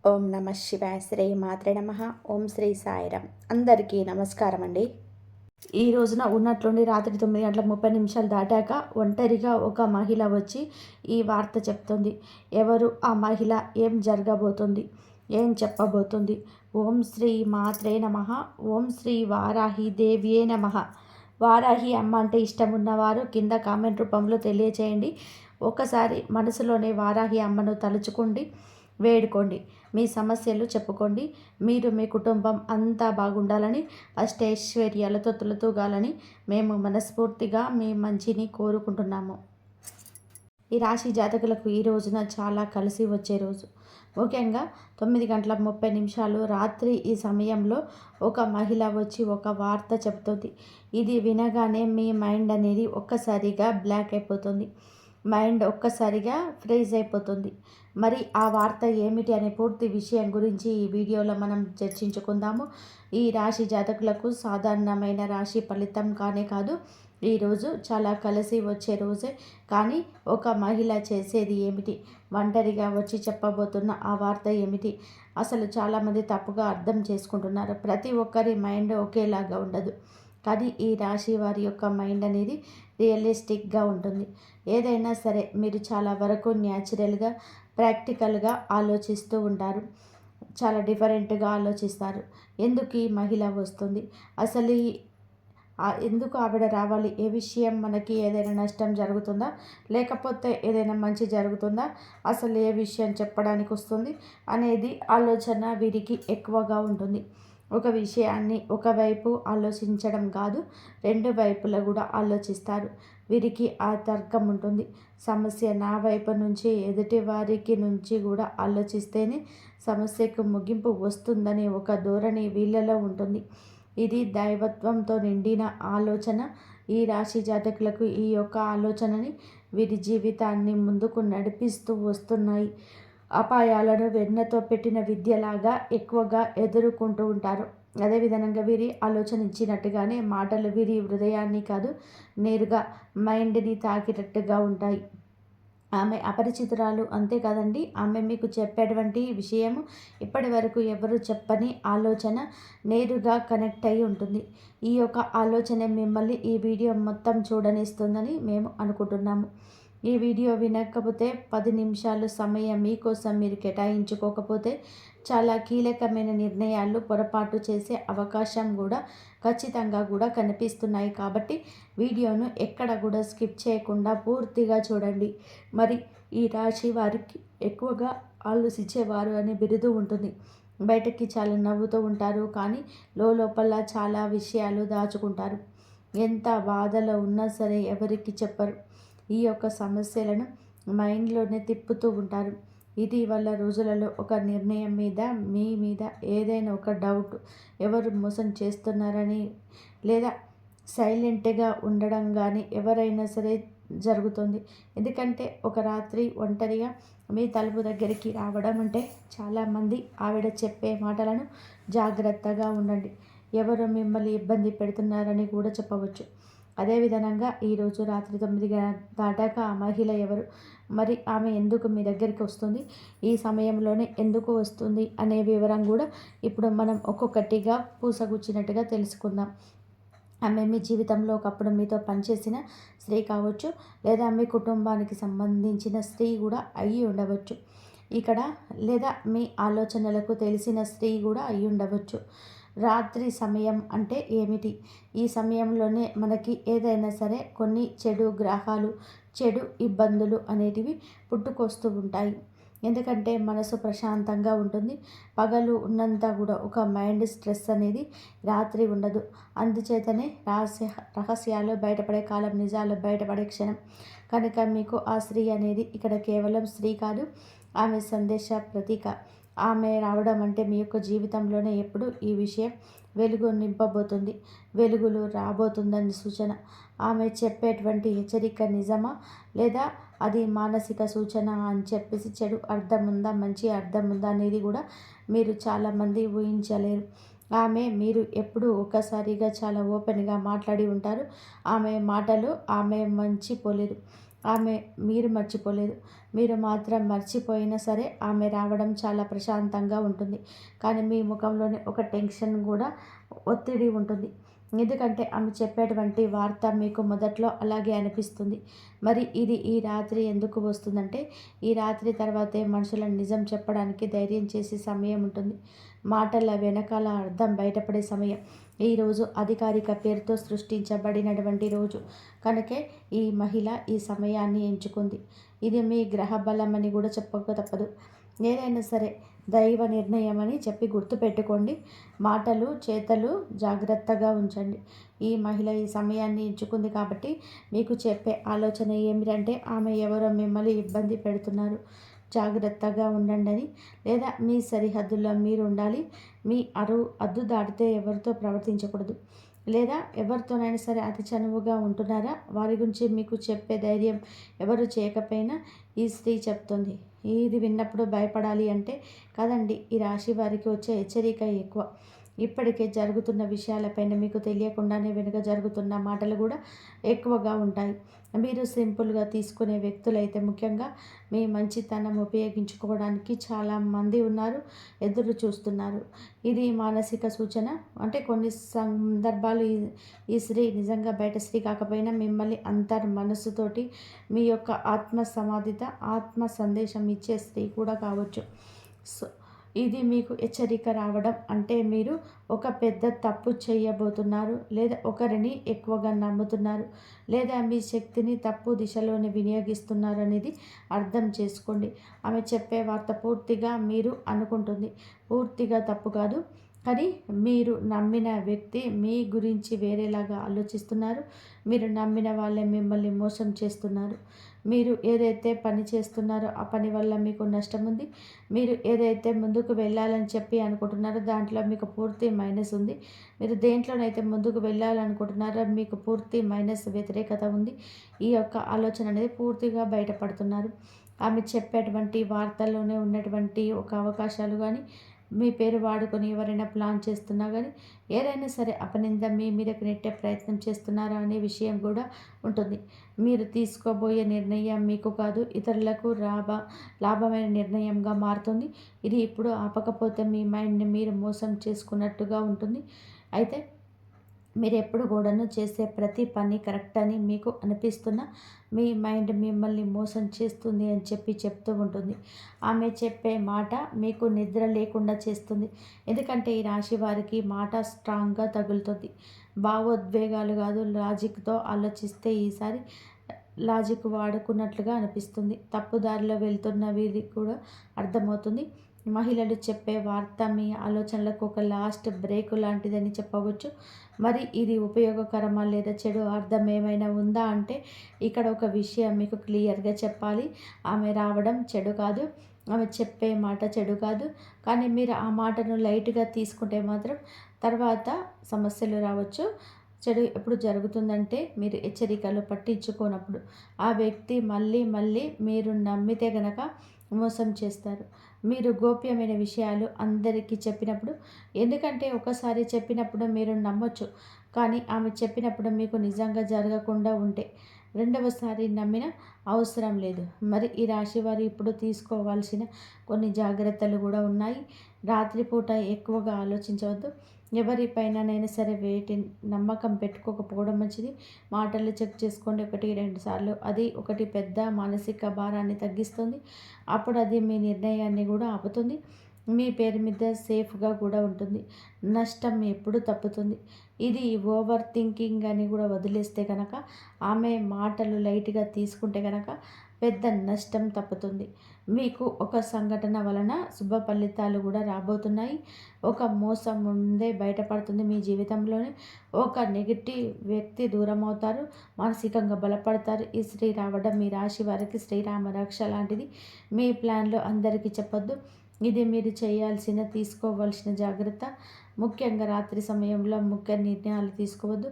ఓం నమ శివాయ శ్రీ మాత్రే నమ. ఓం శ్రీ సాయిరామ్. అందరికీ నమస్కారం అండి. ఈ రోజున ఉన్నట్లుండి రాత్రి 9:30 దాటాక ఒంటరిగా ఒక మహిళ వచ్చి ఈ వార్త చెప్తుంది. ఎవరు ఆ మహిళ, ఏం జరగబోతుంది, ఏం చెప్పబోతుంది? ఓం శ్రీ మాత్రే నమ. ఓం శ్రీ వారాహి దేవియే నమ. వారాహి అమ్మ అంటే ఇష్టం ఉన్నవారు కింద కామెంట్ రూపంలో తెలియచేయండి. ఒకసారి మనసులోనే వారాహి అమ్మను తలుచుకోండి, వేడుకోండి, మీ సమస్యలు చెప్పుకోండి. మీరు మీ కుటుంబం అంతా బాగుండాలని, అష్టైశ్వర్యాలతో తులతూగాలని మేము మనస్ఫూర్తిగా మీ మంచిని కోరుకుంటున్నాము. ఈ రాశి జాతకులకు ఈ రోజున చాలా కలిసి వచ్చే రోజు. ముఖ్యంగా 9:30 రాత్రి ఈ సమయంలో ఒక మహిళ వచ్చి ఒక వార్త చెప్తుంది. ఇది వినగానే మీ మైండ్ అనేది ఒక్కసారిగా బ్లాక్ అయిపోతుంది. మైండ్ ఒక్కసారిగా ఫ్రీజ్ అయిపోతుంది. మరి ఆ వార్త ఏమిటి అనే పూర్తి విషయం గురించి ఈ వీడియోలో మనం చర్చించుకుందాము. ఈ రాశి జాతకులకు సాధారణమైన రాశి ఫలితం కానే కాదు, ఈరోజు చాలా కలిసి వచ్చే రోజే. కానీ ఒక మహిళ చేసేది ఏమిటి, ఒంటరిగా వచ్చి చెప్పబోతున్న ఆ వార్త ఏమిటి, అసలు చాలామంది తప్పుగా అర్థం చేసుకుంటున్నారు. ప్రతి ఒక్కరి మైండ్ ఒకేలాగా ఉండదు, కానీ ఈ రాశి వారి యొక్క మైండ్ అనేది రియలిస్టిక్గా ఉంటుంది. ఏదైనా సరే మీరు చాలా వరకు న్యాచురల్గా, ప్రాక్టికల్గా ఆలోచిస్తూ ఉంటారు. చాలా డిఫరెంట్గా ఆలోచిస్తారు. ఎందుకు ఈ మహిళ వస్తుంది, అసలు ఎందుకు ఆవిడ రావాలి, ఏ విషయం, మనకి ఏదైనా నష్టం జరుగుతుందా, లేకపోతే ఏదైనా మంచి జరుగుతుందా, అసలు ఏ విషయం చెప్పడానికి వస్తుంది అనేది ఆలోచన వీరికి ఎక్కువగా ఉంటుంది. ఒక విషయాన్ని ఒకవైపు ఆలోచించడం కాదు, రెండు వైపులా కూడా ఆలోచిస్తారు. వీరికి ఆ తర్కం ఉంటుంది. సమస్య నా వైపు నుంచి, ఎదుటి వారికి నుంచి కూడా ఆలోచిస్తేనే సమస్యకు ముగింపు వస్తుందనే ఒక ధోరణి వీళ్ళలో ఉంటుంది. ఇది దైవత్వంతో నిండిన ఆలోచన. ఈ రాశి జాతకులకు ఈ యొక్క ఆలోచనని వీరి జీవితాన్ని ముందుకు నడిపిస్తూ వస్తున్నాయి. అపాయాలను వెన్నతో పెట్టిన విద్యలాగా ఎక్కువగా ఎదుర్కొంటూ ఉంటారు. అదేవిధంగా వీరి ఆలోచన ఇచ్చినట్టుగానే మాటలు వీరి హృదయాన్ని కాదు, నేరుగా మైండ్ని తాకినట్టుగా ఉంటాయి. ఆమె అపరిచితురాలు, అంతే కదండి. ఆమె మీకు చెప్పేటువంటి విషయము ఇప్పటి వరకు ఎవరు చెప్పని ఆలోచన నేరుగా కనెక్ట్ అయి ఉంటుంది. ఈ యొక్క ఆలోచన మిమ్మల్ని ఈ వీడియో మొత్తం చూడనిస్తుందని మేము అనుకుంటున్నాము. ఈ వీడియో వినకపోతే 10 నిమిషాలు సమయం మీకోసం మీరు కేటాయించుకోకపోతే చాలా కీలకమైన నిర్ణయాలు పొరపాటు చేసే అవకాశం కూడా ఖచ్చితంగా కూడా కనిపిస్తున్నాయి. కాబట్టి వీడియోను ఎక్కడ కూడా స్కిప్ చేయకుండా పూర్తిగా చూడండి. మరి ఈ రాశి వారికి ఎక్కువగా ఆలోచించేవారు అనే బిరుదు ఉంటుంది. బయటకి చాలా నవ్వుతూ ఉంటారు, కానీ లోపల చాలా విషయాలు దాచుకుంటారు. ఎంత బాధలో ఉన్నా సరే ఎవరికి చెప్పరు. ఈ యొక్క సమస్యలను మైండ్లోనే తిప్పుతూ ఉంటారు. ఇటీవల రోజులలో ఒక నిర్ణయం మీద, మీ మీద ఏదైనా ఒక డౌట్, ఎవరు మోసం చేస్తున్నారని, లేదా సైలెంట్గా ఉండడం కానీ ఎవరైనా సరే జరుగుతుంది. ఎందుకంటే ఒక రాత్రి ఒంటరిగా మీ తలుపు దగ్గరికి రావడం అంటే చాలామంది ఆవిడ చెప్పే మాటలను జాగ్రత్తగా ఉండండి, ఎవరు మిమ్మల్ని ఇబ్బంది పెడుతున్నారని కూడా చెప్పవచ్చు. అదేవిధంగా ఈరోజు రాత్రి 9 దాటాక ఆ మహిళ ఎవరు, మరి ఆమె ఎందుకు మీ దగ్గరికి వస్తుంది, ఈ సమయంలోనే ఎందుకు వస్తుంది అనే వివరం కూడా ఇప్పుడు మనం ఒక్కొక్కటిగా పూసగుచ్చినట్టుగా తెలుసుకుందాం. ఆమె మీ జీవితంలో ఒకప్పుడు మీతో పనిచేసిన స్త్రీ కావచ్చు, లేదా మీ కుటుంబానికి సంబంధించిన స్త్రీ కూడా అయ్యి ఉండవచ్చు ఇక్కడ, లేదా మీ ఆలోచనలకు తెలిసిన స్త్రీ కూడా అయ్యి ఉండవచ్చు. రాత్రి సమయం అంటే ఏమిటి? ఈ సమయంలోనే మనకి ఏదైనా సరే కొన్ని చెడు గ్రహాలు, చెడు ఇబ్బందులు అనేటివి పుట్టుకొస్తూ ఉంటాయి. ఎందుకంటే మనసు ప్రశాంతంగా ఉంటుంది. పగలు ఉన్నంత కూడా ఒక మైండ్ స్ట్రెస్ అనేది రాత్రి ఉండదు. అందుచేతనే రహస్యాలు బయటపడే కాలం, నిజాలు బయటపడే క్షణం. కనుక మీకు ఆ స్త్రీ అనేది ఇక్కడ కేవలం స్త్రీ కాదు, ఆమె సందేశ ప్రతీక. ఆమె రావడం అంటే మీ యొక్క జీవితంలోనే ఎప్పుడు ఈ విషయం వెలుగు నింపబోతుంది, వెలుగులు రాబోతుందని సూచన. ఆమె చెప్పేటువంటి హెచ్చరిక నిజమా, లేదా అది మానసిక సూచన అని చెప్పేసి చెడు అర్థం ఉందా, మంచి అర్థం ఉందా అనేది కూడా మీరు చాలామంది ఊహించలేరు. ఆమె, మీరు ఎప్పుడు ఒక్కసారిగా చాలా ఓపెన్గా మాట్లాడి ఉంటారు. ఆమె మాటలు ఆమె మంచి పోలేదు. ఆమె మీరు మర్చిపోలేదు. మీరు మాత్రం మర్చిపోయినా సరే ఆమె రావడం చాలా ప్రశాంతంగా ఉంటుంది. కానీ మీ ముఖంలోనే ఒక టెన్షన్ కూడా, ఒత్తిడి ఉంటుంది. ఎందుకంటే ఆమె చెప్పేటువంటి వార్త మీకు మొదట్లో అలాగే అనిపిస్తుంది. మరి ఇది ఈ రాత్రి ఎందుకు వస్తుందంటే, ఈ రాత్రి తర్వాతే మనుషులను నిజం చెప్పడానికి ధైర్యం చేసే సమయం ఉంటుంది. మాటల వెనకాల అర్థం బయటపడే సమయం. ఈరోజు అధికారిక పేరుతో సృష్టించబడినటువంటి రోజు కనుకే ఈ మహిళ ఈ సమయాన్ని ఎంచుకుంది. ఇది మీ గ్రహ బలం అని కూడా చెప్పక తప్పదు. ఏదైనా సరే దైవ నిర్ణయం అని చెప్పి గుర్తుపెట్టుకోండి. మాటలు చేతలు జాగ్రత్తగా ఉంచండి. ఈ మహిళ ఈ సమయాన్ని ఎంచుకుంది కాబట్టి మీకు చెప్పే ఆలోచన ఏమిటంటే, ఆమె ఎవరో మిమ్మల్ని ఇబ్బంది పెడుతున్నారు, జాగ్రత్తగా ఉండండి, లేదా మీ సరిహద్దుల్లో మీరు ఉండాలి, మీ అద్దు దాటితే ఎవరితో ప్రవర్తించకూడదు, లేదా ఎవరితోనైనా సరే అతి చనువుగా ఉంటున్నారా, వారి గురించి మీకు చెప్పే ధైర్యం ఎవరు చేయకపోయినా ఈ స్త్రీ చెప్తుంది. ఇది విన్నప్పుడు భయపడాలి అంటే కాదండి, ఈ రాశి వారికి వచ్చే హెచ్చరిక ఎక్కువ. ఇప్పటికే జరుగుతున్న విషయాలపైన మీకు తెలియకుండానే వెనుక జరుగుతున్న మాటలు కూడా ఎక్కువగా ఉంటాయి. మీరు సింపుల్గా తీసుకునే వ్యక్తులైతే ముఖ్యంగా మీ మంచితనం ఉపయోగించుకోవడానికి చాలామంది ఉన్నారు, ఎదురు చూస్తున్నారు. ఇది మానసిక సూచన. అంటే కొన్ని సందర్భాలు ఈ స్త్రీ నిజంగా బయట స్త్రీ కాకపోయినా మిమ్మల్ని మనసుతోటి మీ యొక్క ఆత్మ సమాధిత ఆత్మ సందేశం ఇచ్చే స్త్రీ కూడా కావచ్చు. సో ఇది మీకు హెచ్చరిక రావడం అంటే మీరు ఒక పెద్ద తప్పు చేయబోతున్నారు, లేదా ఒకరిని ఎక్కువగా నమ్ముతున్నారు, లేదా మీ శక్తిని తప్పు దిశలోనే వినియోగిస్తున్నారు అనేది అర్థం చేసుకోండి. ఆమె చెప్పే వార్త పూర్తిగా మీరు అనుకుంటుంది పూర్తిగా తప్పు కాదు. కానీ మీరు నమ్మిన వ్యక్తి మీ గురించి వేరేలాగా ఆలోచిస్తున్నారు. మీరు నమ్మిన వాళ్ళే మిమ్మల్ని మోసం చేస్తున్నారు. మీరు ఏదైతే పని చేస్తున్నారో ఆ పని వల్ల మీకు నష్టం ఉంది. మీరు ఏదైతే ముందుకు వెళ్ళాలని చెప్పి అనుకుంటున్నారో దాంట్లో మీకు పూర్తి మైనస్ ఉంది. మీరు దేంట్లోనైతే ముందుకు వెళ్ళాలనుకుంటున్నారో మీకు పూర్తి మైనస్ వ్యతిరేకత ఉంది. ఈ యొక్క ఆలోచన అనేది పూర్తిగా బయటపడుతున్నారు. ఆమె చెప్పేటువంటి వార్తల్లోనే ఉన్నటువంటి ఒక అవకాశాలు కానీ, మీ పేరు వాడుకొని ఎవరైనా ప్లాన్ చేస్తున్నా కానీ, ఏదైనా సరే అపనింద మీ మీదకి నెట్టే ప్రయత్నం చేస్తున్నారా అనే విషయం కూడా ఉంటుంది. మీరు తీసుకోబోయే నిర్ణయం మీకు కాదు, ఇతరులకు లాభమైన నిర్ణయంగా మారుతుంది. ఇది ఇప్పుడు ఆపకపోతే మీ మైండ్ని మీరు మోసం చేసుకున్నట్టుగా ఉంటుంది. అయితే మీరు ఎప్పుడు కూడాను చేసే ప్రతి పని కరెక్ట్ అని మీకు అనిపిస్తున్న మీ మైండ్ మిమ్మల్ని మోసం చేస్తుంది అని చెప్పి చెప్తూ ఉంటుంది. ఆమె చెప్పే మాట మీకు నిద్ర లేకుండా చేస్తుంది. ఎందుకంటే ఈ రాశి వారికి మాట స్ట్రాంగ్గా తగులుతుంది. భావోద్వేగాలు కాదు, లాజిక్తో ఆలోచిస్తే ఈసారి లాజిక్ వాడుకున్నట్లుగా అనిపిస్తుంది. తప్పుదారిలో వెళ్తున్న వీరికి కూడా అర్థమవుతుంది. మహిళలు చెప్పే వార్త మీ ఆలోచనలకు ఒక లాస్ట్ బ్రేక్ లాంటిదని చెప్పవచ్చు. మరి ఇది ఉపయోగకరమా లేదా చెడు అర్థం ఏమైనా ఉందా అంటే, ఇక్కడ ఒక విషయం మీకు క్లియర్గా చెప్పాలి. ఆమె రావడం చెడు కాదు, ఆమె చెప్పే మాట చెడు కాదు. కానీ మీరు ఆ మాటను లైట్గా తీసుకుంటే మాత్రం తర్వాత సమస్యలు రావచ్చు. చెడు ఎప్పుడు జరుగుతుందంటే, మీరు హెచ్చరికలు పట్టించుకోనప్పుడు. ఆ వ్యక్తి మళ్ళీ మళ్ళీ మీరు నమ్మితే గనక మోసం చేస్తారు. మీరు గోప్యమైన విషయాలు అందరికీ చెప్పినప్పుడు, ఎందుకంటే ఒకసారి చెప్పినప్పుడు మీరు నమ్మొచ్చు. కానీ ఆమె చెప్పినప్పుడు మీకు నిజంగా జరగకుండా ఉంటే రెండవసారి నమ్మిన అవసరం లేదు. మరి ఈ రాశి వారు ఇప్పుడు తీసుకోవాల్సిన కొన్ని జాగ్రత్తలు కూడా ఉన్నాయి. రాత్రిపూట ఎక్కువగా ఆలోచించవద్దు. ఎవరిపైననైనా సరే నమ్మకం పెట్టుకోకపోవడం మంచిది. మాటలు చెక్ చేసుకోండి 1, 2 సార్లు. అది ఒకటి పెద్ద మానసిక భారాన్ని తగ్గిస్తుంది. అప్పుడు అది మీ నిర్ణయాన్ని కూడా ఆపుతుంది. మీ పేరు మీద సేఫ్గా కూడా ఉంటుంది. నష్టం ఎప్పుడు తప్పుతుంది. ఇది ఓవర్ థింకింగ్ అని కూడా వదిలేస్తే కనుక, ఆమె మాటలు లైట్గా తీసుకుంటే కనుక పెద్ద నష్టం తప్పుతుంది. మీకు ఒక సంఘటన వలన శుభ ఫలితాలు కూడా రాబోతున్నాయి. ఒక మోసం ముందే బయటపడుతుంది. మీ జీవితంలోనే ఒక నెగిటివ్ వ్యక్తి దూరం అవుతారు, మానసికంగా బలపడతారు. ఈ స్త్రీ రావడం మీ రాశి వారికి శ్రీరామ రక్ష లాంటిది. మీ ప్లాన్లో అందరికీ చెప్పొద్దు. ఇది మీరు చేయాల్సిన తీసుకోవాల్సిన జాగ్రత్త. ముఖ్యంగా రాత్రి సమయంలో ముఖ్య నిర్ణయాలు తీసుకోవద్దు.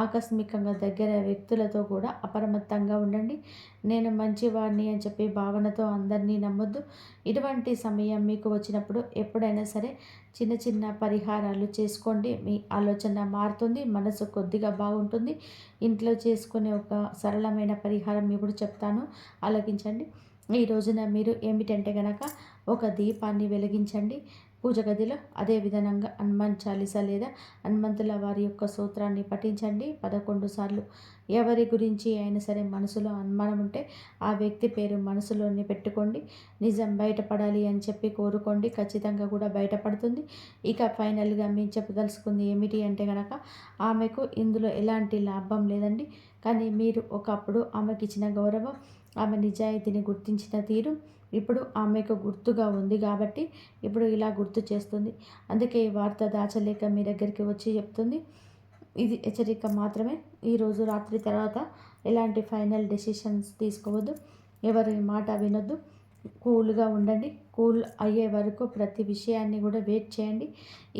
ఆకస్మికంగా దగ్గర వ్యక్తులతో కూడా అప్రమత్తంగా ఉండండి. నేను మంచివాడిని అని చెప్పి భావనతో అందరినీ నమ్మొద్దు. ఇటువంటి సమయం మీకు వచ్చినప్పుడు ఎప్పుడైనా సరే చిన్న చిన్న పరిహారాలు చేసుకోండి. మీ ఆలోచన మారుతుంది, మనసు కొద్దిగా బాగుంటుంది. ఇంట్లో చేసుకునే ఒక సరళమైన పరిహారం ఇప్పుడు చెప్తాను, ఆలకించండి. ఈ రోజున మీరు ఏమిటంటే గనక ఒక దీపాన్ని వెలిగించండి పూజ గదిలో. అదే విధంగా హనుమాన్ చాలీసా లేదా హనుమంతుల వారి యొక్క సూత్రాన్ని పఠించండి 11 సార్లు. ఎవరి గురించి అయినా సరే మనసులో అనుమానం ఉంటే ఆ వ్యక్తి పేరు మనసులోనే పెట్టుకోండి. నిజం బయటపడాలి అని చెప్పి కోరుకోండి, ఖచ్చితంగా కూడా బయటపడుతుంది. ఇక ఫైనల్గా మేము చెప్పదలుచుకుంది ఏమిటి అంటే కనుక, ఆమెకు ఇందులో ఎలాంటి లాభం లేదండి. కానీ మీరు ఒకప్పుడు ఆమెకి ఇచ్చిన గౌరవం, ఆమె నిజాయితీని గుర్తించిన తీరు ఇప్పుడు ఆమెకు గుర్తుగా ఉంది కాబట్టి ఇప్పుడు ఇలా గుర్తు చేస్తుంది. అందుకే ఈ వార్త దాచలేక మీ దగ్గరికి వచ్చి చెప్తుంది. ఇది హెచ్చరిక మాత్రమే. ఈరోజు రాత్రి తర్వాత ఎలాంటి ఫైనల్ డెసిషన్స్ తీసుకోవద్దు, ఎవరి మాట వినొద్దు. కూల్గా ఉండండి. కూల్ అయ్యే వరకు ప్రతి విషయాన్ని కూడా వెయిట్ చేయండి.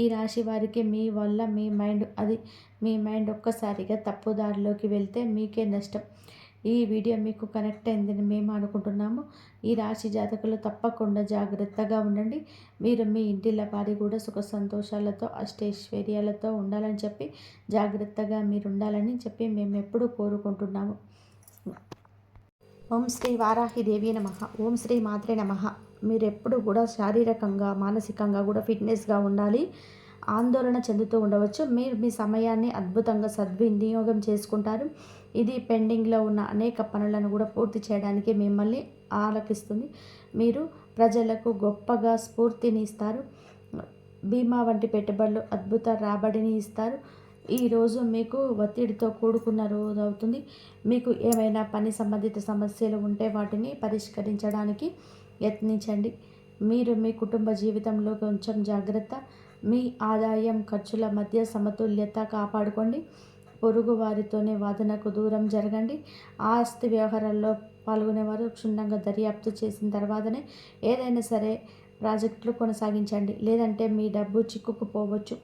ఈ రాశి వారికి మీ వల్ల మీ మైండ్ ఒక్కసారిగా తప్పుదారిలోకి వెళ్తే మీకే నష్టం. ఈ వీడియో మీకు కనెక్ట్ అయిందని మేము అనుకుంటున్నాము. ఈ రాశి జాతకులు తప్పకుండా జాగ్రత్తగా ఉండండి. మీరు మీ ఇంటిల వారి కూడా సుఖ సంతోషాలతో అష్టైశ్వర్యాలతో ఉండాలని చెప్పి, జాగ్రత్తగా మీరు ఉండాలని చెప్పి మేము ఎప్పుడూ కోరుకుంటున్నాము. ఓం శ్రీ వారాహిదేవి నమః. ఓం శ్రీ మాత్రే నమః. మీరు ఎప్పుడు కూడా శారీరకంగా మానసికంగా కూడా ఫిట్నెస్గా ఉండాలి. ఆందోళన చెందుతూ ఉండవచ్చు. మీరు మీ సమయాన్ని అద్భుతంగా సద్వినియోగం చేసుకుంటారు. ఇది పెండింగ్లో ఉన్న అనేక పనులను కూడా పూర్తి చేయడానికి మిమ్మల్ని ఆలకిస్తుంది. మీరు ప్రజలకు గొప్పగా స్ఫూర్తిని ఇస్తారు. బీమా వంటి పెట్టుబడులు అద్భుత రాబడిని ఇస్తారు. ఈరోజు మీకు ఒత్తిడితో కూడుకున్న రోజు అవుతుంది. మీకు ఏమైనా పని సంబంధిత సమస్యలు ఉంటే వాటిని పరిష్కరించడానికి యత్నించండి. మీరు మీ కుటుంబ జీవితంలో కొంచెం జాగ్రత్త. మీ ఆదాయం ఖర్చుల మధ్య సమతుల్యత కాపాడుకోండి. పొరుగు వారితోనే వాదనకు దూరం జరగండి. ఆస్తి వ్యవహారాల్లో పాల్గొనేవారు క్షుణ్ణంగా దర్యాప్తు చేసిన తర్వాతనే ఏదైనా సరే ప్రాజెక్టులు కొనసాగించండి, లేదంటే మీ డబ్బు చిక్కుకుపోవచ్చు.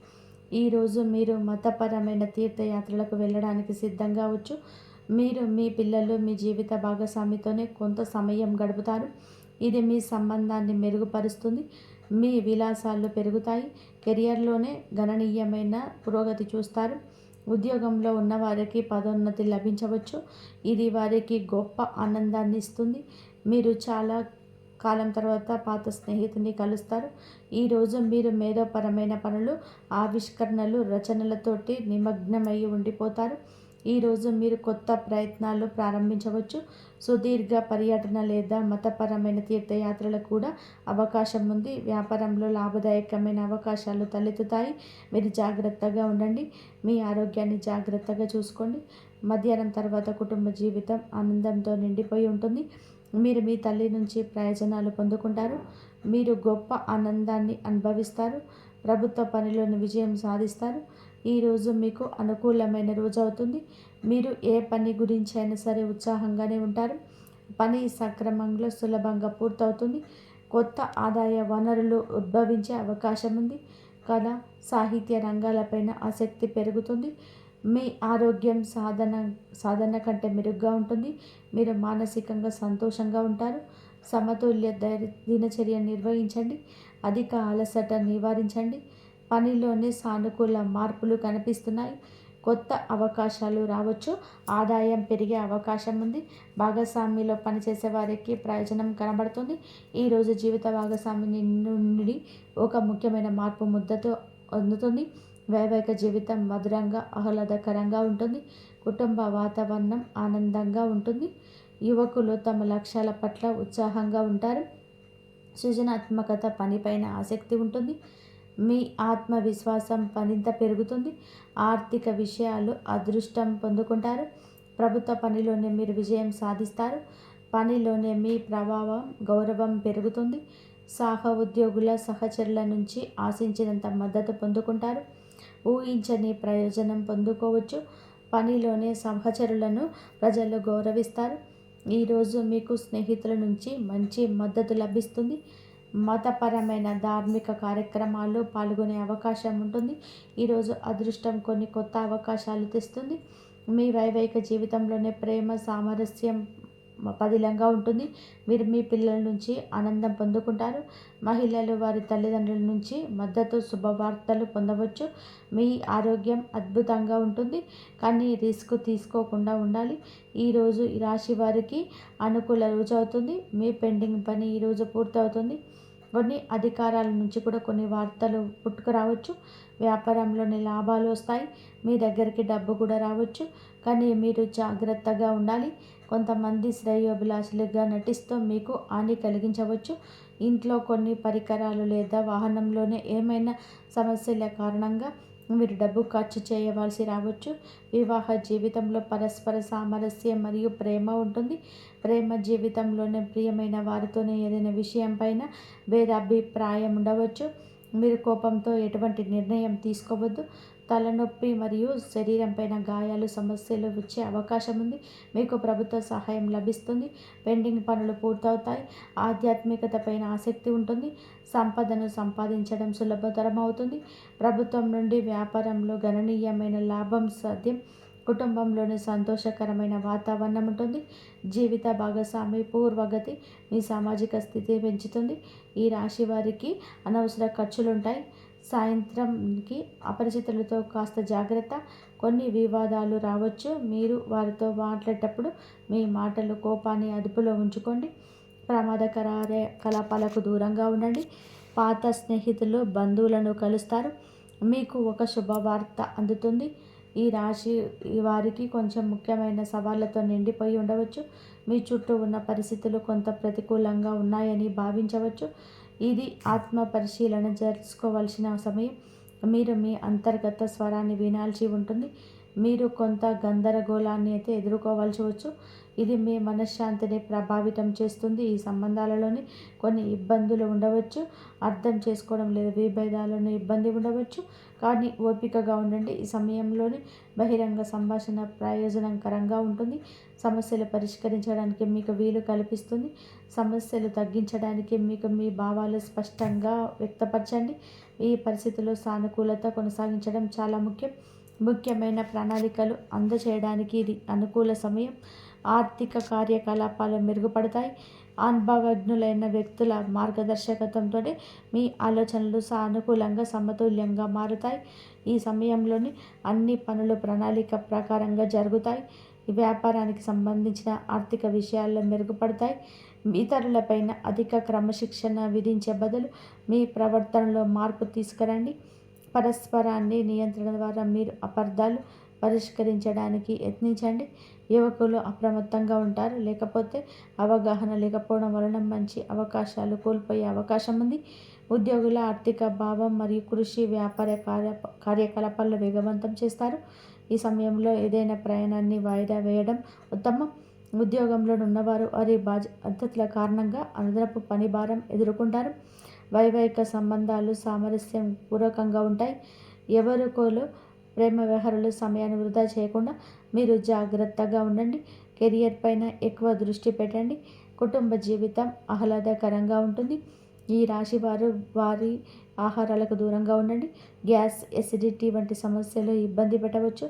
ఈరోజు మీరు మతపరమైన తీర్థయాత్రలకు వెళ్ళడానికి సిద్ధంగా అవ్వచ్చు. మీరు మీ పిల్లలు మీ జీవిత భాగస్వామితోనే కొంత సమయం గడుపుతారు. ఇది మీ సంబంధాన్ని మెరుగుపరుస్తుంది. మీ విలాసాలు పెరుగుతాయి. కెరియర్లోనే గణనీయమైన పురోగతి చూస్తారు. ఉద్యోగంలో ఉన్నవారికి పదోన్నతి లభించవచ్చు. ఇది వారికి గొప్ప ఆనందాన్ని ఇస్తుంది. మీరు చాలా కాలం తర్వాత పాత స్నేహితుని కలుస్తారు. ఈరోజు మీరు మేధోపరమైన పనులు, ఆవిష్కరణలు, రచనలతోటి నిమగ్నమై ఉండిపోతారు. ఈరోజు మీరు కొత్త ప్రయత్నాలు ప్రారంభించవచ్చు. సుదీర్ఘ పర్యటన లేదా మతపరమైన తీర్థయాత్రలకు కూడా అవకాశం ఉంది. వ్యాపారంలో లాభదాయకమైన అవకాశాలు తలెత్తుతాయి. మీరు జాగ్రత్తగా ఉండండి. మీ ఆరోగ్యాన్ని జాగ్రత్తగా చూసుకోండి. మధ్యాహ్నం తర్వాత కుటుంబ జీవితం ఆనందంతో నిండిపోయి ఉంటుంది. మీరు మీ తల్లి నుంచి ప్రయోజనాలు పొందుకుంటారు. మీరు గొప్ప ఆనందాన్ని అనుభవిస్తారు. ప్రభుత్వ పనిలోని విజయం సాధిస్తారు. ఈరోజు మీకు అనుకూలమైన రోజు అవుతుంది. మీరు ఏ పని గురించి అయినా సరే ఉత్సాహంగానే ఉంటారు. పని సక్రమంలో సులభంగా పూర్తవుతుంది. కొత్త ఆదాయ వనరులు ఉద్భవించే అవకాశం ఉంది. కళ, సాహిత్య రంగాలపైన ఆసక్తి పెరుగుతుంది. మీ ఆరోగ్యం సాధన కంటే మెరుగ్గా ఉంటుంది. మీరు మానసికంగా సంతోషంగా ఉంటారు. సమతుల్య దినచర్య నిర్వహించండి. అధిక అలసట నివారించండి. పనిలోనే సానుకూల మార్పులు కనిపిస్తున్నాయి. కొత్త అవకాశాలు రావచ్చు. ఆదాయం పెరిగే అవకాశం ఉంది. భాగస్వామిలో పనిచేసే వారికి ప్రయోజనం కనబడుతుంది. ఈరోజు జీవిత భాగస్వామి నుండి ఒక ముఖ్యమైన మార్పు ముద్దతో అందుతుంది. వైవాహిక జీవితం మధురంగా ఆహ్లాదకరంగా ఉంటుంది. కుటుంబ వాతావరణం ఆనందంగా ఉంటుంది. యువకులు తమ లక్ష్యాల పట్ల ఉత్సాహంగా ఉంటారు. సృజనాత్మకత, పనిపైన ఆసక్తి ఉంటుంది. మీ ఆత్మవిశ్వాసం మరింత పెరుగుతుంది. ఆర్థిక విషయాలు అదృష్టం పొందుకుంటారు. ప్రభుత్వ పనిలోనే మీరు విజయం సాధిస్తారు. పనిలోనే మీ ప్రభావం, గౌరవం పెరుగుతుంది. ఉద్యోగుల సహచరుల నుంచి ఆశించినంత మద్దతు పొందుకుంటారు. ఊహించని ప్రయోజనం పొందుకోవచ్చు. పనిలోనే సహచరులను ప్రజలు గౌరవిస్తారు. ఈరోజు మీకు స్నేహితుల నుంచి మంచి మద్దతు లభిస్తుంది. మతపరమైన ధార్మిక కార్యక్రమాల్లో పాల్గొనే అవకాశం ఉంటుంది. ఈరోజు అదృష్టం కొన్ని కొత్త అవకాశాలు తెస్తుంది. మీ వైవాహిక జీవితంలోనే ప్రేమ సామరస్యం పదిలంగా ఉంటుంది. మీరు మీ పిల్లల నుంచి ఆనందం పొందుకుంటారు. మహిళలు వారి తల్లిదండ్రుల నుంచి మద్దతు శుభవార్తలు పొందవచ్చు. మీ ఆరోగ్యం అద్భుతంగా ఉంటుంది, కానీ రిస్క్ తీసుకోకుండా ఉండాలి. ఈరోజు ఈ రాశి వారికి అనుకూల రోజు అవుతుంది. మీ పెండింగ్ పని ఈరోజు పూర్తవుతుంది. కొన్ని అధికారాల నుంచి కూడా కొన్ని వార్తలు పుట్టుకురావచ్చు. వ్యాపారంలోని లాభాలు వస్తాయి. మీ దగ్గరికి డబ్బు కూడా రావచ్చు, కానీ మీరు జాగ్రత్తగా ఉండాలి. కొంతమంది శ్రేయోభిలాషులుగా నటిస్తూ మీకు హాని కలిగించవచ్చు. ఇంట్లో కొన్ని పరికరాలు లేదా వాహనంలోనే ఏమైనా సమస్యల కారణంగా మీరు డబ్బు ఖర్చు చేయవలసి రావచ్చు. వివాహ జీవితంలో పరస్పర సామరస్యం మరియు ప్రేమ ఉంటుంది. ప్రేమ జీవితంలోనే ప్రియమైన వారితోనే ఏదైనా విషయం పైన భేదాభిప్రాయం ఉండవచ్చు. మీరు కోపంతో ఎటువంటి నిర్ణయం తీసుకోవద్దు. తలనొప్పి మరియు శరీరం పైన గాయాలు సమస్యలు వచ్చే అవకాశం ఉంది. మీకు ప్రభుత్వ సహాయం లభిస్తుంది. పెండింగ్ పనులు పూర్తవుతాయి. ఆధ్యాత్మికత పైన ఆసక్తి ఉంటుంది. సంపదను సంపాదించడం సులభతరం అవుతుంది. ప్రభుత్వం నుండి వ్యాపారంలో గణనీయమైన లాభం సాధ్యం. కుటుంబంలోని సంతోషకరమైన వాతావరణం ఉంటుంది. జీవిత భాగస్వామి పూర్వగతి మీ సామాజిక స్థితి పెంచుతుంది. ఈ రాశి వారికి అనవసర ఖర్చులు ఉంటాయి. సాయంత్రంకి అపరిచితులతో కాస్త జాగ్రత్త. కొన్ని వివాదాలు రావచ్చు. మీరు వారితో మాట్లాడేటప్పుడు మీ మాటలు కోపాన్ని అదుపులో ఉంచుకోండి. ప్రమాదకర కలాపాలకు దూరంగా ఉండండి. పాత స్నేహితులు బంధువులను కలుస్తారు. మీకు ఒక శుభవార్త అందుతుంది. ఈ రాశి వారికి కొంచెం ముఖ్యమైన సవాళ్లతో నిండిపోయి ఉండవచ్చు. మీ చుట్టూ ఉన్న పరిస్థితులు కొంత ప్రతికూలంగా ఉన్నాయని భావించవచ్చు. ఇది ఆత్మ పరిశీలన చేసుకోవాల్సిన సమయం. మీరు మీ అంతర్గత స్వరాన్ని వినాల్సి ఉంటుంది. మీరు కొంత గందరగోళాన్ని అయితే ఎదుర్కోవాల్సి వచ్చు. ఇది మీ మనశ్శాంతిని ప్రభావితం చేస్తుంది. ఈ సంబంధాలలోని కొన్ని ఇబ్బందులు ఉండవచ్చు. అర్థం చేసుకోవడం లేదా విభేదాలను ఇబ్బంది ఉండవచ్చు, కానీ ఓపికగా ఉండండి. ఈ సమయంలోని బహిరంగ సంభాషణ ప్రయోజనకరంగా ఉంటుంది. సమస్యలు పరిష్కరించడానికి మీకు వీలు కల్పిస్తుంది. సమస్యలు తగ్గించడానికి మీకు మీ భావాలు స్పష్టంగా వ్యక్తపరచండి. ఈ పరిస్థితుల్లో సానుకూలత కొనసాగించడం చాలా ముఖ్యం. ముఖ్యమైన ప్రణాళికలు అందచేయడానికి ఇది అనుకూల సమయం. ఆర్థిక కార్యకలాపాలు మెరుగుపడతాయి. అనుభవజ్ఞులైన వ్యక్తుల మార్గదర్శకత్వంతో మీ ఆలోచనలు సానుకూలంగా సమతుల్యంగా మారుతాయి. ఈ సమయంలోని అన్ని పనులు ప్రణాళిక ప్రకారంగా జరుగుతాయి. ఈ వ్యాపారానికి సంబంధించిన ఆర్థిక విషయాల్లో మెరుగుపడతాయి. ఇతరులపైన అధిక క్రమశిక్షణ విధించే బదులు మీ ప్రవర్తనలో మార్పు తీసుకురండి. పరస్పరాన్ని నియంత్రణ ద్వారా మీరు అపార్థాలు పరిష్కరించడానికి యత్నించండి. యువకులు అప్రమత్తంగా ఉంటారు, లేకపోతే అవగాహన లేకపోవడం వలన మంచి అవకాశాలు కోల్పోయే అవకాశం ఉంది. ఉద్యోగుల ఆర్థిక భావం మరియు కృషి వ్యాపార కార్యకలాపాలను వేగవంతం చేస్తారు. ఈ సమయంలో ఏదైనా ప్రయాణాన్ని వాయిదా వేయడం ఉత్తమం. ఉద్యోగంలో ఉన్నవారు వారి బాధ్యతల కారణంగా అదనపు పని భారం ఎదుర్కొంటారు. వైవాహిక సంబంధాలు సామరస్యం పూర్వకంగా ఉంటాయి. ఎవరికోలు ప్రేమ వ్యవహారాలు సమయాన్ని వృధా చేయకుండా మీరు జాగ్రత్తగా ఉండండి. కెరియర్ పైన ఎక్కువ దృష్టి పెట్టండి. కుటుంబ జీవితం ఆహ్లాదకరంగా ఉంటుంది. ఈ రాశి వారు వారి ఆహారాలకు దూరంగా ఉండండి. గ్యాస్, ఎసిడిటీ వంటి సమస్యలు ఇబ్బంది పెట్టవచ్చు.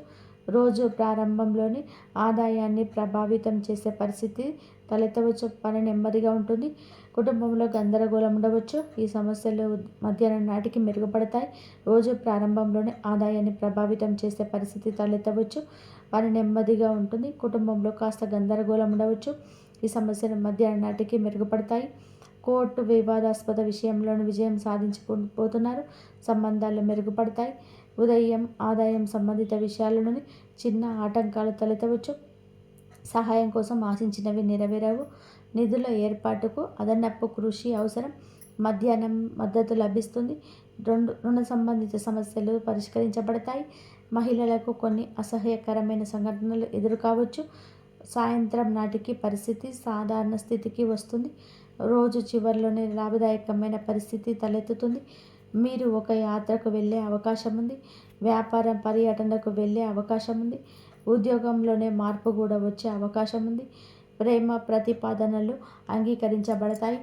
రోజు ప్రారంభంలోని ఆదాయాన్ని ప్రభావితం చేసే పరిస్థితి తలెత్తవచ్చు. పని నెమ్మదిగా ఉంటుంది. కుటుంబంలో గందరగోళం ఉండవచ్చు. ఈ సమస్యలు మధ్యాహ్నం నాటికి మెరుగుపడతాయి. రోజు ప్రారంభంలోనే ఆదాయాన్ని ప్రభావితం చేసే పరిస్థితి తలెత్తవచ్చు. పని నెమ్మదిగా ఉంటుంది. కుటుంబంలో కాస్త గందరగోళం ఉండవచ్చు. ఈ సమస్యలు మధ్యాహ్నం నాటికి మెరుగుపడతాయి. కోర్టు వివాదాస్పద విషయంలోని విజయం సాధించబోతున్నారు. సంబంధాలు మెరుగుపడతాయి. ఉదయం ఆదాయం సంబంధిత విషయాలలోని చిన్న ఆటంకాలు తలెత్తవచ్చు. సహాయం కోసం ఆశించినవి నెరవేరవు. నిధుల ఏర్పాటుకు అదనపు కృషి అవసరం. మధ్యాహ్నం మద్దతు లభిస్తుంది. రుణ సంబంధిత సమస్యలు పరిష్కరించబడతాయి. మహిళలకు కొన్ని అసహ్యకరమైన సంఘటనలు ఎదురుకావచ్చు. సాయంత్రం నాటికి పరిస్థితి సాధారణ స్థితికి వస్తుంది. రోజు చివరిలోనే లాభదాయకమైన పరిస్థితి తలెత్తుతుంది. మీరు ఒక యాత్రకు వెళ్ళే అవకాశం ఉంది. వ్యాపారం పర్యటనకు వెళ్ళే అవకాశం ఉంది. ఉద్యోగంలోనే మార్పు కూడా వచ్చే అవకాశం ఉంది. ప్రేమ ప్రతిపాదనలు అంగీకరించబడతాయి.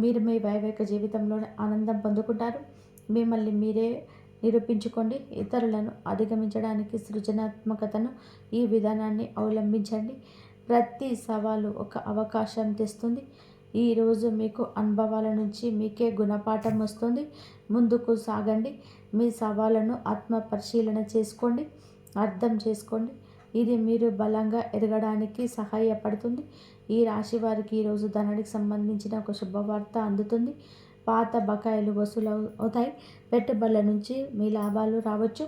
మీరు మీ వైవాహిక జీవితంలోనే ఆనందం పొందుకుంటారు. మిమ్మల్ని మీరే నిరూపించుకోండి. ఇతరులను అధిగమించడానికి సృజనాత్మకతను ఈ విధానాన్ని అవలంబించండి. ప్రతి సవాలు ఒక అవకాశం తెస్తుంది. ఈరోజు మీకు అనుభవాల నుంచి మీకే గుణపాఠం వస్తుంది. ముందుకు సాగండి. మీ సవాళ్ళను ఆత్మ పరిశీలన చేసుకోండి, అర్థం చేసుకోండి. ఇది మీరు బలంగా ఎదగడానికి సహాయపడుతుంది. ఈ రాశి వారికి ఈరోజు ధనానికి సంబంధించిన ఒక శుభవార్త అందుతుంది. పాత బకాయిలు వసూలు అవుతాయి. పెట్టుబడుల నుంచి మీ లాభాలు రావచ్చు.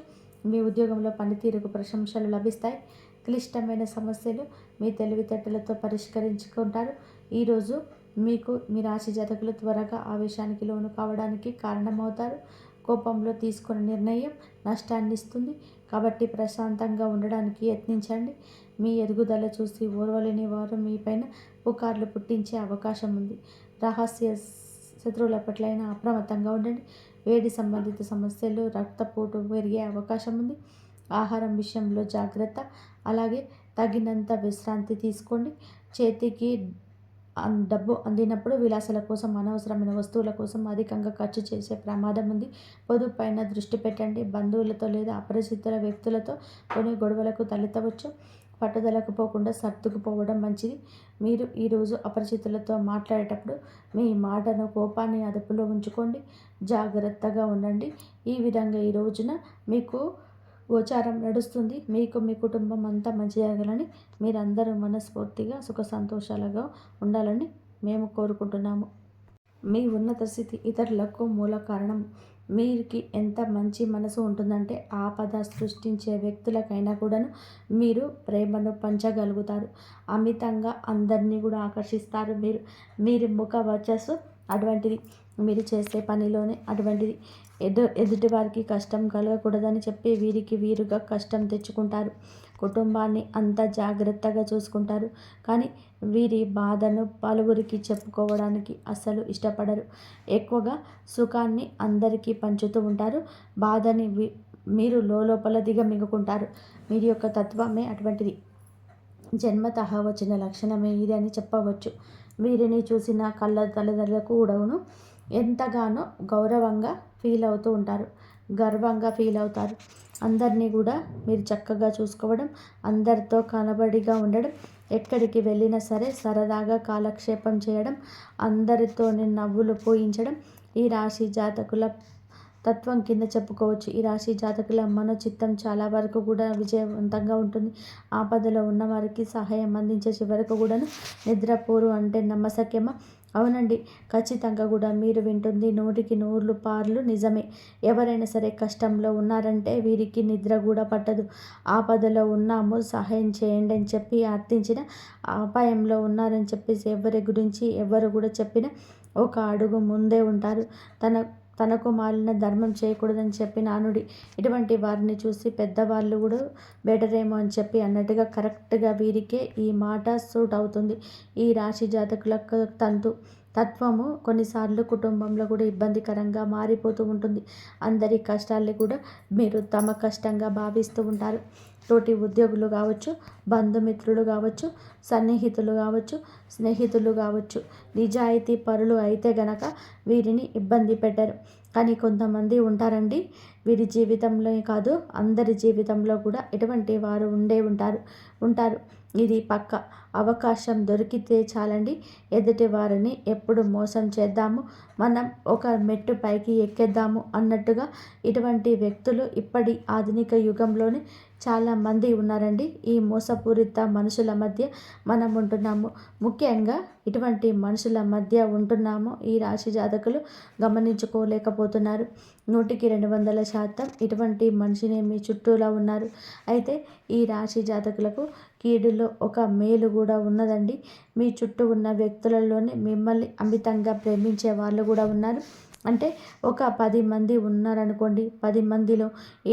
మీ ఉద్యోగంలో పనితీరుకు ప్రశంసలు లభిస్తాయి. క్లిష్టమైన సమస్యలు మీ తెలివితేటలతో పరిష్కరించుకుంటారు. ఈరోజు మీకు మీ రాశి జాతకులు త్వరగా ఆవేశానికి లోను కావడానికి కారణమవుతారు. కోపంలో తీసుకున్న నిర్ణయం నష్టాన్ని ఇస్తుంది. కాబట్టి ప్రశాంతంగా ఉండడానికి యత్నించండి. మీ ఎదుగుదల చూసి ఓర్వలేని వారు మీపైన పుకార్లు పుట్టించే అవకాశం ఉంది. రహస్య శత్రువుల పట్లైనా అప్రమత్తంగా ఉండండి. వేడి సంబంధిత సమస్యలు, రక్తపోటు పెరిగే అవకాశం ఉంది. ఆహారం విషయంలో జాగ్రత్త. అలాగే తగినంత విశ్రాంతి తీసుకోండి. చేతికి డబ్బు అందినప్పుడు విలాసాల కోసం, అనవసరమైన వస్తువుల కోసం అధికంగా ఖర్చు చేసే ప్రమాదం ఉంది. పొదుపు పైన దృష్టి పెట్టండి. బంధువులతో లేదా అపరిచితుల వ్యక్తులతో కొన్ని గొడవలకు తలెత్తవచ్చు. పట్టుదలకు పోకుండా సర్దుకుపోవడం మంచిది. మీరు ఈరోజు అపరిచితులతో మాట్లాడేటప్పుడు మీ మాటను, కోపాన్ని అదుపులో ఉంచుకోండి. జాగ్రత్తగా ఉండండి. ఈ విధంగా ఈ రోజున మీకు గోచారం నడుస్తుంది. మీకు మీ కుటుంబం అంతా మంచి జరగాలని, మీరందరూ మనస్ఫూర్తిగా సుఖ సంతోషాలుగా ఉండాలని మేము కోరుకుంటున్నాము. మీ ఉన్నత స్థితి ఇతరులకు మూల కారణం. మీరికి ఎంత మంచి మనసు ఉంటుందంటే ఆపద సృష్టించే వ్యక్తులకైనా కూడాను మీరు ప్రేమను పంచగలుగుతారు. అమితంగా అందరినీ కూడా ఆకర్షిస్తారు. మీరు ముఖ వర్చస్సు అటువంటిది. మీరు చేసే పనిలోనే అటువంటిది. ఎదుటి వారికి కష్టం కలగకూడదని చెప్పి వీరికి వీరుగా కష్టం తెచ్చుకుంటారు. కుటుంబాన్ని అంత జాగ్రత్తగా చూసుకుంటారు. కానీ వీరి బాధను పలువురికి చెప్పుకోవడానికి అస్సలు ఇష్టపడరు. ఎక్కువగా సుఖాన్ని అందరికీ పంచుతూ ఉంటారు. బాధని మీరు లోపల దిగమింగుకుంటారు. వీరి యొక్క తత్వమే అటువంటిది. జన్మతః వచ్చిన లక్షణమే ఇది అని చెప్పవచ్చు. వీరిని చూసిన కళ్ళ తల్లిదండ్రులకు కూడాను ఎంతగానో గౌరవంగా ఫీల్ అవుతూ ఉంటారు, గర్వంగా ఫీల్ అవుతారు. అందరినీ కూడా మీరు చక్కగా చూసుకోవడం, అందరితో కనబడిగా ఉండడం, ఎక్కడికి వెళ్ళినా సరే సరదాగా కాలక్షేపం చేయడం, అందరితోని నవ్వులు పోయించడం ఈ రాశి జాతకుల తత్వం కింద చెప్పుకోవచ్చు. ఈ రాశి జాతకుల మనోచిత్తం చాలా వరకు కూడా విజయవంతంగా ఉంటుంది. ఆపదలో ఉన్నవారికి సహాయం అందించే చివరకు కూడాను నిద్రపోరు అంటే నమ్మశక్యమా? అవునండి, ఖచ్చితంగా కూడా మీరు వింటుంది 100% నిజమే. ఎవరైనా సరే కష్టంలో ఉన్నారంటే వీరికి నిద్ర కూడా పట్టదు. ఆపదలో ఉన్నాము సహాయం చేయండి అని చెప్పి అర్థించిన, అపాయంలో ఉన్నారని చెప్పేసి ఎవరి గురించి ఎవరు కూడా చెప్పినా ఒక అడుగు ముందే ఉంటారు. తనకు మాలిన ధర్మం చేయకూడదని చెప్పి నానుడి. ఇటువంటి వారిని చూసి పెద్దవాళ్ళు కూడా బెటరేమో అని చెప్పి అన్నట్టుగా కరెక్ట్గా వీరికే ఈ మాట సూట్ అవుతుంది. ఈ రాశి జాతకులకు తత్వము కొన్నిసార్లు కుటుంబంలో కూడా ఇబ్బందికరంగా మారిపోతూ ఉంటుంది. అందరి కష్టాల్ని కూడా మీరు తమ కష్టంగా భావిస్తూ ఉంటారు. తోటి ఉద్యోగులు కావచ్చు, బంధుమిత్రులు కావచ్చు, సన్నిహితులు కావచ్చు, స్నేహితులు కావచ్చు, నిజాయితీ పరులు అయితే గనక వీరిని ఇబ్బంది పెట్టరు. కానీ కొంతమంది ఉంటారండి, వీరి జీవితంలో కాదు అందరి జీవితంలో కూడా ఇటువంటి వారు ఉంటారు. ఇది పక్క. అవకాశం దొరికితే చాలండి ఎదుటి వారిని ఎప్పుడు మోసం చేద్దాము, మనం ఒక మెట్టు పైకి ఎక్కేద్దాము అన్నట్టుగా ఇటువంటి వ్యక్తులు ఇప్పటి ఆధునిక యుగంలోనే చాలామంది ఉన్నారండి. ఈ మోసపూరిత మనుషుల మధ్య మనం ఉంటున్నాము. ముఖ్యంగా ఇటువంటి మనుషుల మధ్య ఉంటున్నాము ఈ రాశి జాతకులు గమనించుకోలేకపోతున్నారు. 100% ఇటువంటి మనిషినే మీ చుట్టూలా ఉన్నారు. అయితే ఈ రాశి జాతకులకు కీడులో ఒక మేలు కూడా ఉన్నదండి. మీ చుట్టూ ఉన్న వ్యక్తులలోనే మిమ్మల్ని అమితంగా ప్రేమించే వాళ్ళు కూడా ఉన్నారు. అంటే ఒక 10 మంది ఉన్నారనుకోండి, 10 మందిలో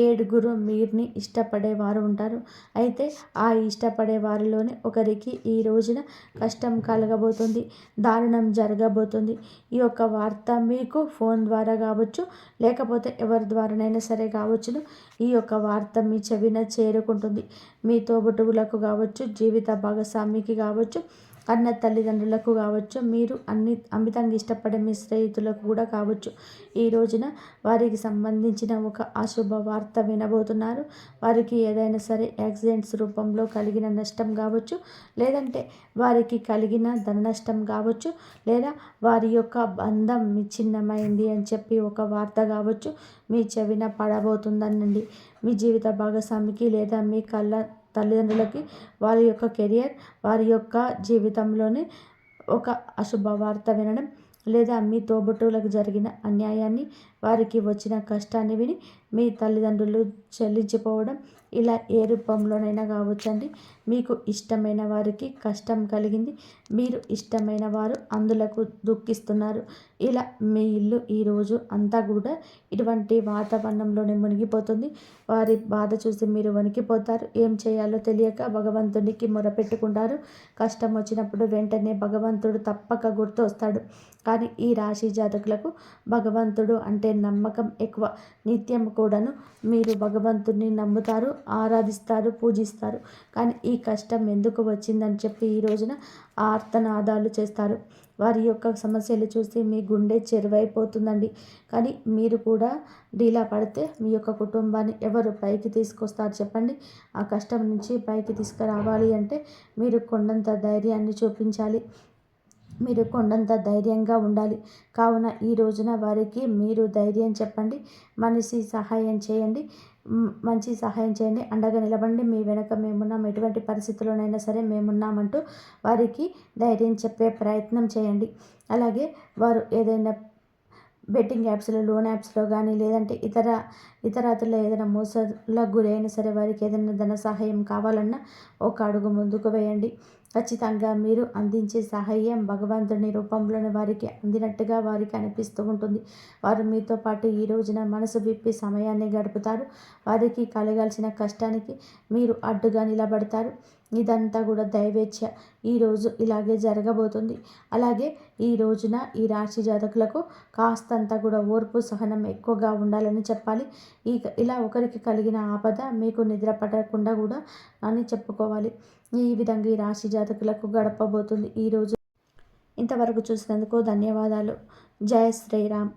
7 మీరుని ఇష్టపడేవారు ఉంటారు. అయితే ఆ ఇష్టపడే వారిలోనే ఒకరికి ఈ రోజున కష్టం కలగబోతుంది, దారుణం జరగబోతుంది. ఈ యొక్క వార్త మీకు ఫోన్ ద్వారా కావచ్చు, లేకపోతే ఎవరి ద్వారానైనా సరే కావచ్చును, ఈ యొక్క వార్త మీ చెవిన చేరుకుంటుంది. మీ తోబుట్టువులకు కావచ్చు, జీవిత భాగస్వామికి కావచ్చు, కన్న తల్లిదండ్రులకు కావచ్చు, మీరు అమితంగా ఇష్టపడే మీ స్నేహితులకు కూడా కావచ్చు, ఈ రోజున వారికి సంబంధించిన ఒక అశుభ వార్త వినబోతున్నారు. వారికి ఏదైనా సరే యాక్సిడెంట్స్ రూపంలో కలిగిన నష్టం కావచ్చు, లేదంటే వారికి కలిగిన ధన నష్టం కావచ్చు, లేదా వారి యొక్క బంధం విచ్ఛిన్నమైంది అని చెప్పి ఒక వార్త కావచ్చు మీ చెవిన పడబోతుందనండి. మీ జీవిత భాగస్వామికి లేదా మీ తల్లిదండ్రులకి వారి యొక్క కెరియర్, వారి యొక్క జీవితంలోనే ఒక అశుభ వార్త వినడం, లేదా మీ తోబుట్టువులకు జరిగిన అన్యాయాన్ని, వారికి వచ్చిన కష్టాన్ని విని మీ తల్లిదండ్రులు చెల్లించిపోవడం, ఇలా ఏ రూపంలోనైనా కావచ్చండి. మీకు ఇష్టమైన వారికి కష్టం కలిగింది, మీరు ఇష్టమైన వారు అందులకు దుఃఖిస్తున్నారు. ఇలా మీ ఇల్లు ఈరోజు అంతా కూడా ఇటువంటి వాతావరణంలోనే మునిగిపోతుంది. వారి బాధ చూసి మీరు వణికిపోతారు. ఏం చేయాలో తెలియక భగవంతునికి మొరపెట్టుకుంటారు. కష్టం వచ్చినప్పుడు వెంటనే భగవంతుడు తప్పక గుర్తు వస్తాడు. కానీ ఈ రాశి జాతకులకు భగవంతుడు అంటే నమ్మకం ఎక్కువ. నిత్యం కూడాను మీరు భగవంతుడిని నమ్ముతారు, ఆరాధిస్తారు, పూజిస్తారు. కానీ ఈ కష్టం ఎందుకు వచ్చిందని చెప్పి ఈ రోజున ఆర్తనాదాలు చేస్తారు. వారి యొక్క సమస్యలు చూసి మీ గుండె చెరువైపోతుందండి. కానీ మీరు కూడా డీలా పడితే మీ యొక్క కుటుంబాన్ని ఎవరు పైకి తీసుకొస్తారు చెప్పండి? ఆ కష్టం నుంచి పైకి తీసుకురావాలి అంటే మీరు కొండంత ధైర్యాన్ని చూపించాలి. మీరు కొండంత ధైర్యంగా ఉండాలి. కావున ఈ రోజున వారికి మీరు ధైర్యం చెప్పండి, మనిషి సహాయం చేయండి, మంచి సహాయం చేయండి, అండగా నిలబండి, మీ వెనక మేమున్నాం, ఎటువంటి పరిస్థితుల్లోనైనా సరే మేమున్నామంటూ వారికి ధైర్యం చెప్పే ప్రయత్నం చేయండి. అలాగే వారు ఏదైనా బెట్టింగ్ యాప్స్లో, లోన్ యాప్స్లో కానీ, లేదంటే ఇతరాతుల్లో ఏదైనా మోసాలకు గురైనా సరే వారికి ఏదైనా ధన సహాయం కావాలన్నా ఒక అడుగు ముందుకు వేయండి. ఖచ్చితంగా మీరు అందించే సహాయం భగవంతుని రూపంలోనే వారికి అందినట్టుగా వారికి అనిపిస్తూ ఉంటుంది. వారు మీతో పాటు ఈ రోజున మనసు విప్పి సమయాన్ని గడుపుతారు. వారికి కలగాల్సిన కష్టానికి మీరు అడ్డుగా నిలబడతారు. ఇదంతా కూడా దైవేచ్ఛ. ఈరోజు ఇలాగే జరగబోతుంది. అలాగే ఈ రోజున ఈ రాశి జాతకులకు కాస్తంత కూడా ఓర్పు, సహనం ఎక్కువగా ఉండాలని చెప్పాలి. ఇలా ఒకరికి కలిగిన ఆపద మీకు నిద్ర పట్టకుండా కూడా అని చెప్పుకోవాలి. ఈ విధంగా ఈ రాశి జాతకులకు గడపబోతుంది ఈరోజు. ఇంతవరకు చూసినందుకు ధన్యవాదాలు. జై శ్రీరామ్.